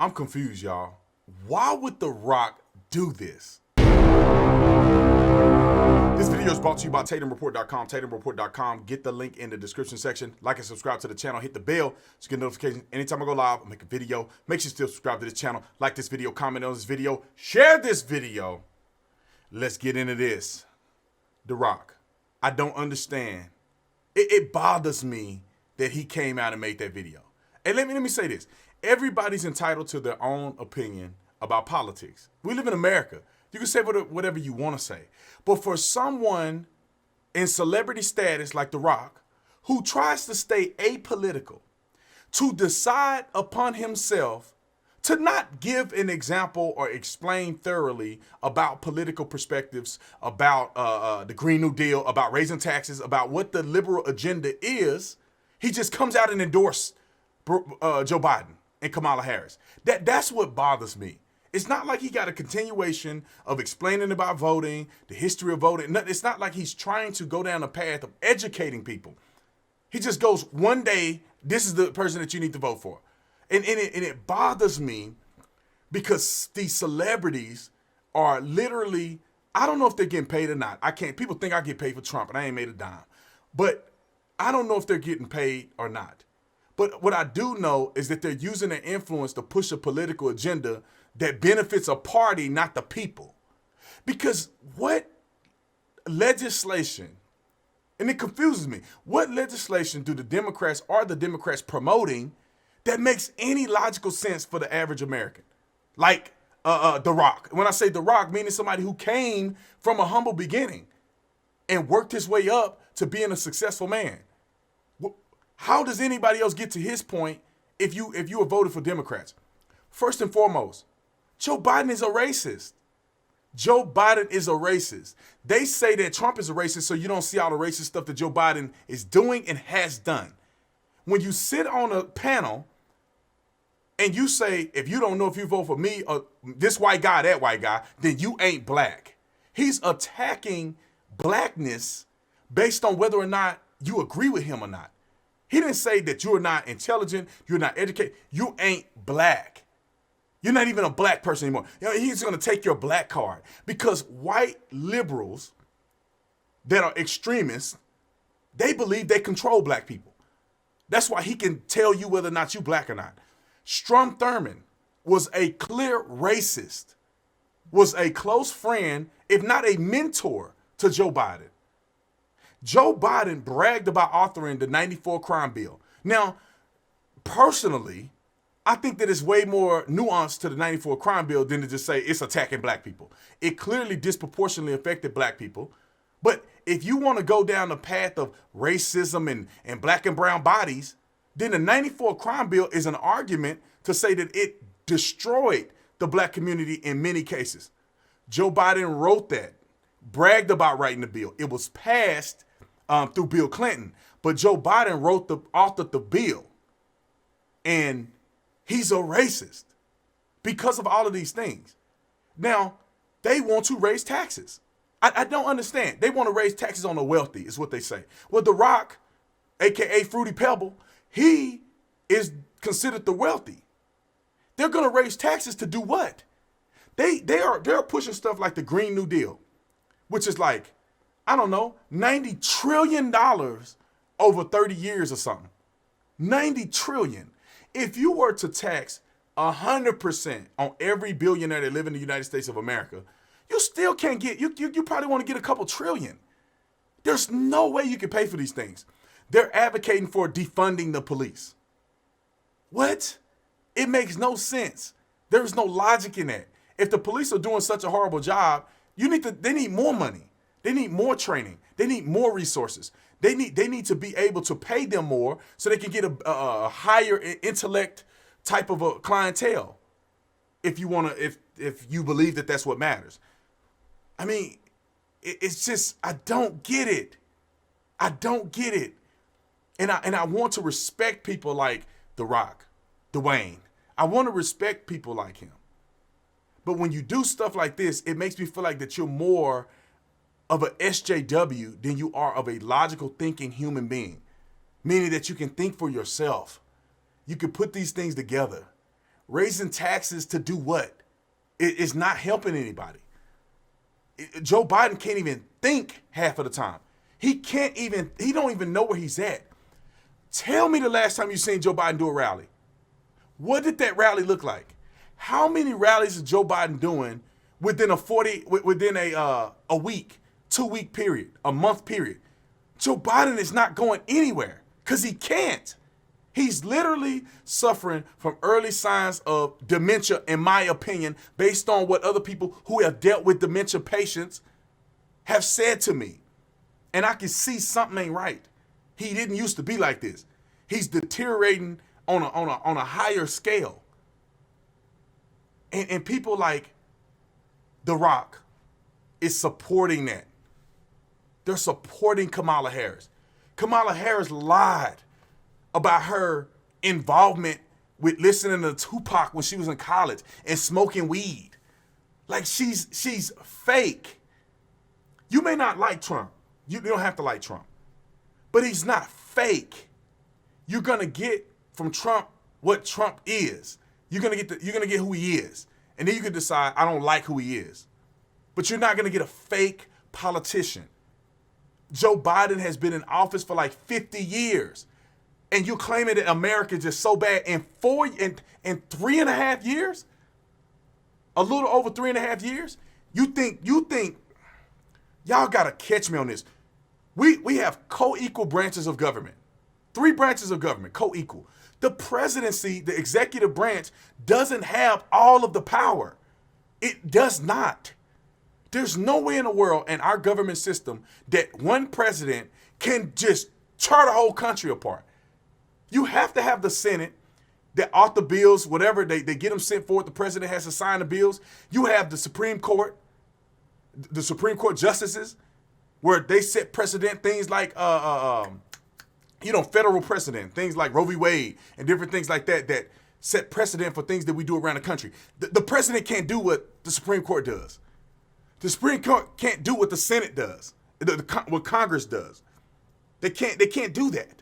I'm confused, y'all. Why would The Rock do this? This video is brought to you by TatumReport.com. TatumReport.com. Get the link in the description section. Like and subscribe to the channel. Hit the bell so you get notifications anytime I go live. I make a video. Make sure you still subscribe to this channel. Like this video. Comment on this video. Share this video. Let's get into this. The Rock. I don't understand. It bothers me that he came out and made that video. And let me say this. Everybody's entitled to their own opinion about politics. We live in America. You can say whatever you want to say. But for someone in celebrity status like The Rock, who tries to stay apolitical, to decide upon himself to not give an example or explain thoroughly about political perspectives, about the Green New Deal, about raising taxes, about what the liberal agenda is, he just comes out and endorses Joe Biden and Kamala Harris. That's what bothers me. It's not like he got a continuation of explaining about voting, the history of voting. It's not like he's trying to go down a path of educating people. He just goes, one day, this is the person that you need to vote for. And it bothers me because these celebrities are literally, I don't know if they're getting paid or not. People think I get paid for Trump and I ain't made a dime. But I don't know if they're getting paid or not. But what I do know is that they're using their influence to push a political agenda that benefits a party, not the people. Because what legislation, and it confuses me, what legislation do the Democrats promoting that makes any logical sense for the average American? Like The Rock. When I say The Rock, meaning somebody who came from a humble beginning and worked his way up to being a successful man. How does anybody else get to his point if you have voted for Democrats? First and foremost, Joe Biden is a racist. Joe Biden is a racist. They say that Trump is a racist so you don't see all the racist stuff that Joe Biden is doing and has done. When you sit on a panel and you say, if you don't know if you vote for me or this white guy, that white guy, then you ain't black. He's attacking blackness based on whether or not you agree with him or not. He didn't say that you're not intelligent, you're not educated, you ain't black. You're not even a black person anymore. He's going to take your black card because white liberals that are extremists, they believe they control black people. That's why he can tell you whether or not you black or not. Strom Thurmond was a clear racist, was a close friend, if not a mentor to Joe Biden. Joe Biden bragged about authoring the 94 crime bill. Now, personally, I think that it's way more nuance to the 94 crime bill than to just say it's attacking black people. It clearly disproportionately affected black people. But if you want to go down the path of racism and black and brown bodies, then the 94 crime bill is an argument to say that it destroyed the black community in many cases. Joe Biden wrote that, bragged about writing the bill. It was passed through Bill Clinton, but Joe Biden authored the bill, and he's a racist because of all of these things. Now, they want to raise taxes. I don't understand. They want to raise taxes on the wealthy, is what they say. Well, The Rock, aka Fruity Pebble, he is considered the wealthy. They're going to raise taxes to do what? They're pushing stuff like the Green New Deal, which is like, I don't know, $90 trillion over 30 years or something. $90 trillion. If you were to tax 100% on every billionaire that live in the United States of America, you still can't get, you probably want to get a couple trillion. There's no way you can pay for these things. They're advocating for defunding the police. What? It makes no sense. There is no logic in that. If the police are doing such a horrible job, they need more money. They need more training. They need more resources. They need to be able to pay them more so they can get a higher intellect type of a clientele. If you believe that that's what matters. I mean, it's just, I don't get it. I don't get it. And I want to respect people like The Rock, Dwayne. I want to respect people like him. But when you do stuff like this, it makes me feel like that you're more of an SJW than you are of a logical thinking human being. Meaning that you can think for yourself. You can put these things together. Raising taxes to do what? It's not helping anybody. Joe Biden can't even think half of the time. He don't even know where he's at. Tell me the last time you seen Joe Biden do a rally. What did that rally look like? How many rallies is Joe Biden doing within a week, 2-week period, a month period? Joe Biden is not going anywhere because he can't. He's literally suffering from early signs of dementia, in my opinion, based on what other people who have dealt with dementia patients have said to me. And I can see something ain't right. He didn't used to be like this. He's deteriorating on a higher scale. And people like The Rock is supporting that. They're supporting Kamala Harris. Kamala Harris lied about her involvement with listening to Tupac when she was in college and smoking weed. Like she's fake. You may not like Trump. You don't have to like Trump. But he's not fake. You're gonna get from Trump what Trump is. You're gonna get who he is. And then you can decide, I don't like who he is. But you're not gonna get a fake politician. Joe Biden has been in office for like 50 years. And you claiming that America is just so bad in 3.5 years? A little over 3.5 years? You think y'all gotta catch me on this. We have co-equal branches of government. 3 branches of government, co-equal. The presidency, the executive branch, doesn't have all of the power. It does not. There's no way in the world in our government system that one president can just tear the whole country apart. You have to have the Senate that author bills, whatever, they get them sent forward. The president has to sign the bills. You have the Supreme Court justices, where they set precedent, things like, federal precedent, things like Roe v. Wade and different things like that set precedent for things that we do around the country. The president can't do what the Supreme Court does. The Supreme Court can't do what the Senate does, what Congress does. They can't do that.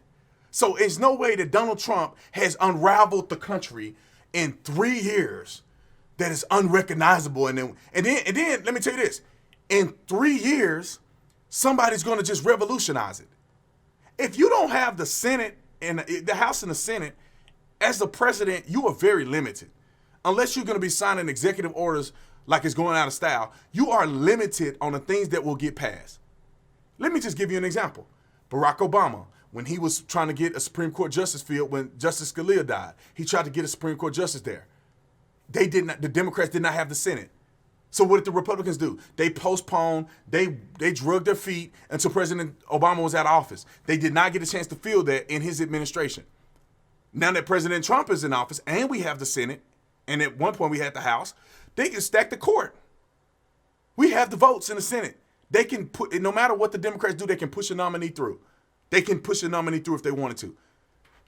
So there's no way that Donald Trump has unraveled the country in 3 years that is unrecognizable. And then let me tell you this. In 3 years, somebody's going to just revolutionize it. If you don't have the Senate and the House and the Senate, as the president, you are very limited. Unless you're going to be signing executive orders like it's going out of style, you are limited on the things that will get passed. Let me just give you an example. Barack Obama, when he was trying to get a Supreme Court justice field, when Justice Scalia died, he tried to get a Supreme Court justice there. The Democrats did not have the Senate. So what did the Republicans do? They postponed, they drug their feet until President Obama was out of office. They did not get a chance to fill that in his administration. Now that President Trump is in office and we have the Senate, and at one point we had the House, they can stack the court. We have the votes in the Senate. They can put, no matter what the Democrats do, they can push a nominee through. They can push a nominee through if they wanted to.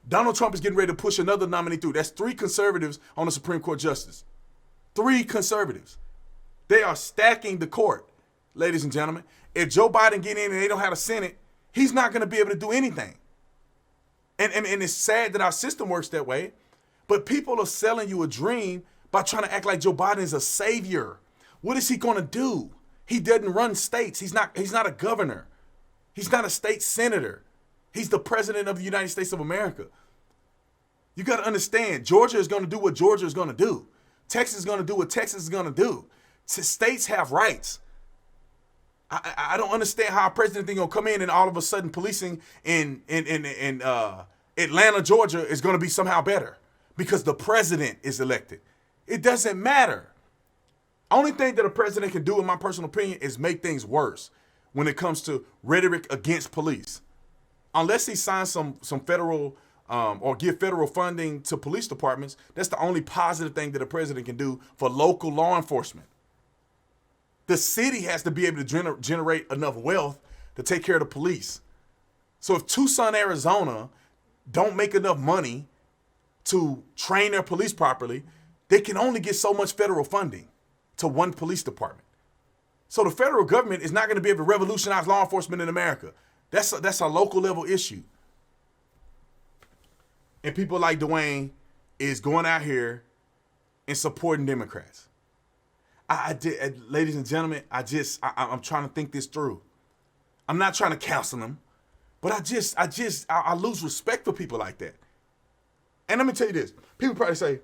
Donald Trump is getting ready to push another nominee through. That's 3 conservatives on the Supreme Court justice. 3 conservatives. They are stacking the court, ladies and gentlemen. If Joe Biden get in and they don't have a Senate, he's not going to be able to do anything. And it's sad that our system works that way, but people are selling you a dream by trying to act like Joe Biden is a savior. What is he going to do? He doesn't run states. He's not a governor. He's not a state senator. He's the president of the United States of America. You got to understand, Georgia is going to do what Georgia is going to do. Texas is going to do what Texas is going to do. States have rights. I don't understand how a president is going to come in and all of a sudden policing in Atlanta, Georgia is going to be somehow better because the president is elected. It doesn't matter. Only thing that a president can do, in my personal opinion, is make things worse when it comes to rhetoric against police. Unless he signs some federal or give federal funding to police departments, that's the only positive thing that a president can do for local law enforcement. The city has to be able to generate enough wealth to take care of the police. So if Tucson, Arizona don't make enough money to train their police properly, they can only get so much federal funding to one police department. So the federal government is not going to be able to revolutionize law enforcement in America. That's a local level issue. And people like Dwayne is going out here in supporting Democrats. I did, ladies and gentlemen, I'm trying to think this through. I'm not trying to counsel them, but I lose respect for people like that. And let me tell you this. People probably say,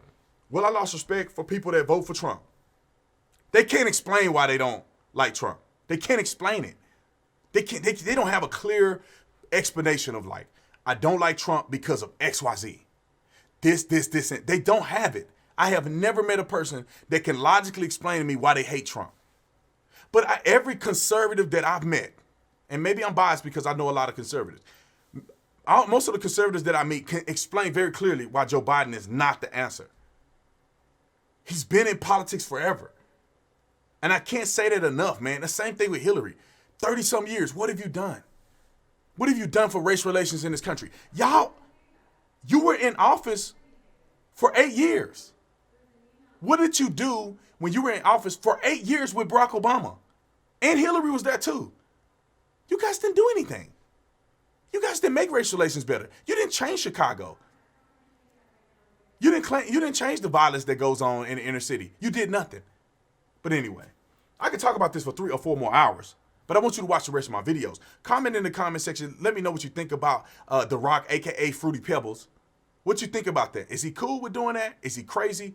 well, I lost respect for people that vote for Trump. They can't explain why they don't like Trump. They can't explain it. They don't have a clear explanation of like, I don't like Trump because of XYZ. This, and they don't have it. I have never met a person that can logically explain to me why they hate Trump. But every conservative that I've met, and maybe I'm biased because I know a lot of conservatives, most of the conservatives that I meet can explain very clearly why Joe Biden is not the answer. He's been in politics forever. And I can't say that enough, man. The same thing with Hillary. 30-some years, what have you done? What have you done for race relations in this country? Y'all, you were in office for 8 years. What did you do when you were in office for 8 years with Barack Obama? And Hillary was there too. You guys didn't do anything. You guys didn't make race relations better. You didn't change Chicago. You didn't change the violence that goes on in the inner city. You did nothing. But anyway, I could talk about this for 3 or 4 more hours, but I want you to watch the rest of my videos. Comment in the comment section. Let me know what you think about The Rock, a.k.a. Fruity Pebbles. What you think about that? Is he cool with doing that? Is he crazy?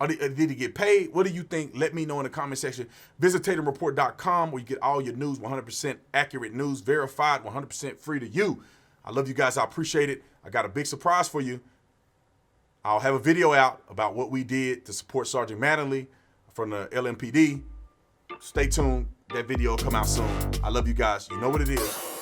Or did he get paid? What do you think? Let me know in the comment section. Visit TatumReport.com where you get all your news, 100% accurate news, verified, 100% free to you. I love you guys. I appreciate it. I got a big surprise for you. I'll have a video out about what we did to support Sergeant Mattingly from the LMPD. Stay tuned. That video will come out soon. I love you guys. You know what it is.